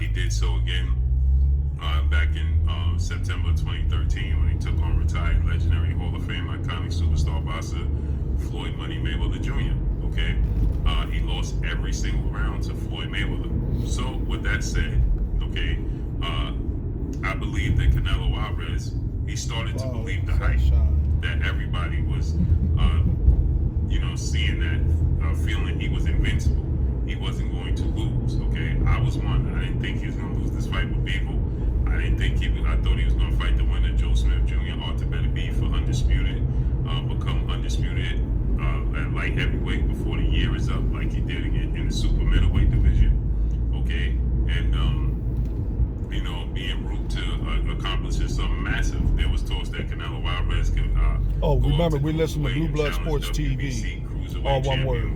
He did so again back in September 2013 when he took on retired legendary Hall of Fame iconic superstar boxer Floyd Money Mayweather Jr. Okay, he lost every single round to Floyd Mayweather. So with that said, okay, I believe that Canelo Alvarez, he started to believe the hype that everybody was, seeing that, feeling he was invincible. He wasn't going to lose. Okay, I was one. I didn't think he was going to lose this fight with Bivol. I didn't think I thought he was going to fight the winner, Joe Smith Jr. Ought to better be for undisputed, become undisputed at light heavyweight before the year is up, like he did in the super middleweight division. Okay, and being root to accomplishing something massive. There was talks that Canelo Alvarez could. Remember, we listen to Blue Blood Sports TV. All one word.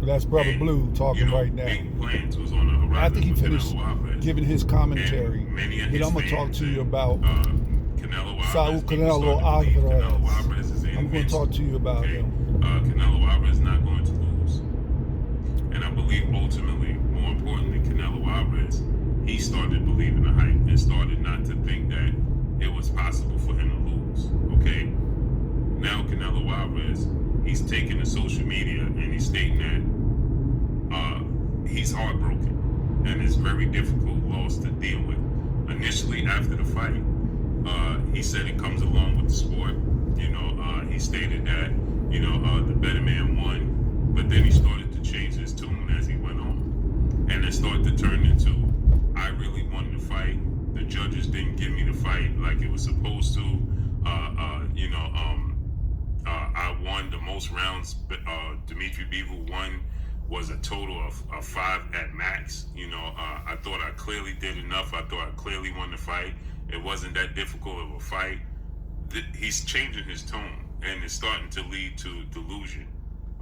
That's Brother Blue talking right now. Plans was on the horizon. After he finished giving his commentary, then I'm going to talk to you about Saul Canelo Alvarez. I'm going to talk to you about him. Canelo Alvarez is not going to lose. And I believe ultimately, more importantly, Canelo Alvarez, he started to believe in the hype and started not to think that it was possible for him to lose. Okay? Now Canelo Alvarez, he's taking to social media and he's stating that he's heartbroken and it's very difficult loss to deal with. Initially, after the fight, he said it comes along with the sport. He stated that, the better man won, but then he started to change his tune as he went on. And it started to turn into, I really wanted to fight. The judges didn't give me the fight like it was supposed to. I won the most rounds. Dimitri Bivol won was a total of 5 at max. I thought I clearly did enough. I thought I clearly won the fight. It wasn't that difficult of a fight. He's changing his tone, and it's starting to lead to delusion.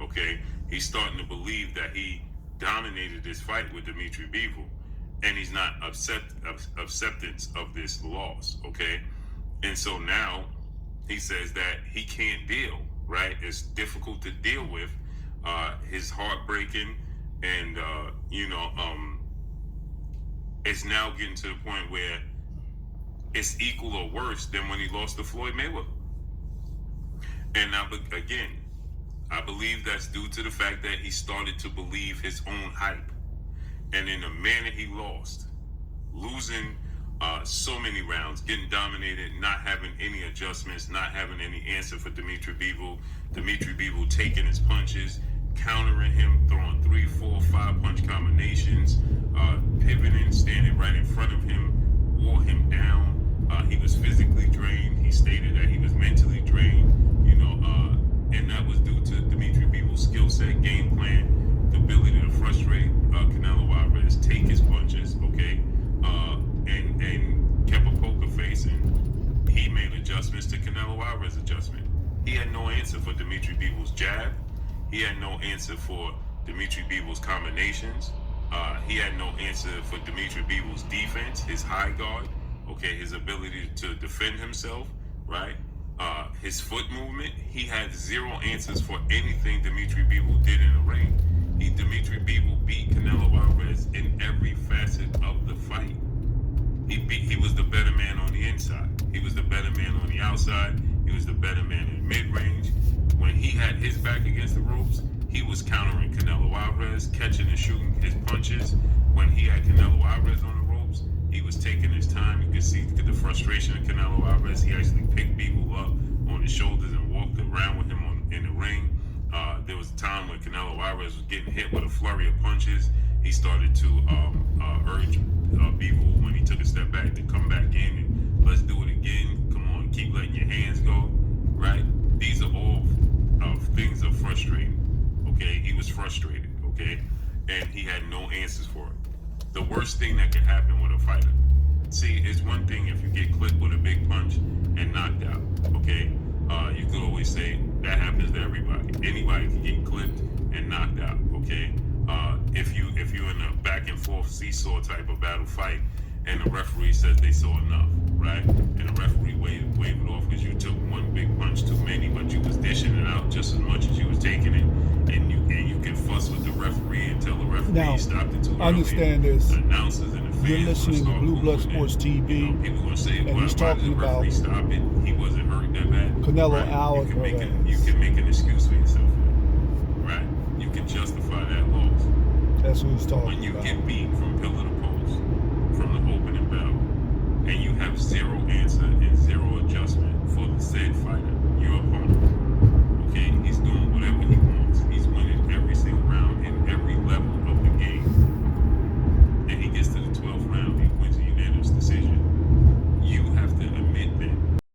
Okay, he's starting to believe that he dominated this fight with Dimitri Bivol, and he's not acceptance of this loss. Okay, and so now he says that he can't deal. Right, it's difficult to deal with. His heartbreaking, and it's now getting to the point where it's equal or worse than when he lost to Floyd Mayweather. And now, again, I believe that's due to the fact that he started to believe his own hype, and in the manner he lost, losing so many rounds, getting dominated, not having any adjustments, not having any answer for Dimitri Bivol. Dimitri Bivol taking his punches, countering him, throwing 3, 4, 5 punch combinations, pivoting, standing right in front of him, wore him down. He was physically drained. He stated that he was mentally drained, and that was due to Dimitri Bivol's skill set, game plan, the ability to frustrate Canelo Alvarez, take his punches, okay? And kept a poker face, and he made adjustments to Canelo Alvarez's adjustment. He had no answer for Dimitri Bivol's jab. He had no answer for Dimitri Bivol's combinations. He had no answer for Dimitri Bivol's defense, his high guard, okay, his ability to defend himself, right? His foot movement. He had zero answers for anything Dimitri Bivol did in the ring. Dimitri Bivol beat Canelo Alvarez in every facet of the fight. He was the better man on the inside. He was the better man on the outside. He was the better man in mid-range. When he had his back against the ropes, he was countering Canelo Alvarez, catching and shooting his punches. When he had Canelo Alvarez on the ropes, he was taking his time. You could see the frustration of Canelo Alvarez. He actually picked Bivol up on his shoulders and walked around with him in the ring. There was a time when Canelo Alvarez was getting hit with a flurry of punches. He started to urge Bivol, when he took a step back, to come back in and let's do it again. Come on, keep letting your hands go, right? These are all things that frustrate him, okay? He was frustrated, okay? And he had no answers for it. The worst thing that can happen with a fighter, see, it's one thing if you get clipped with a big punch and knocked out, okay? You could always say that happens to everybody. Anybody can get clipped and knocked out, okay? If you're in a back and forth seesaw type of battle fight, and the referee says they saw enough, right? And the referee waved it off because you took one big punch too many, but you was dishing it out just as much as you was taking it, and you can fuss with the referee until the referee stopped it too early. Understand this. The announcers and the fans You're listening to Blue Blood Sports TV, people gonna say, and he's talking about stop it. He wasn't hurt that bad. Canelo Right? Alvarez. You can make an excuse for yourself, right? You can justify that loss. That's what he's talking about. When you get beat from pillar to post, from the opening bell,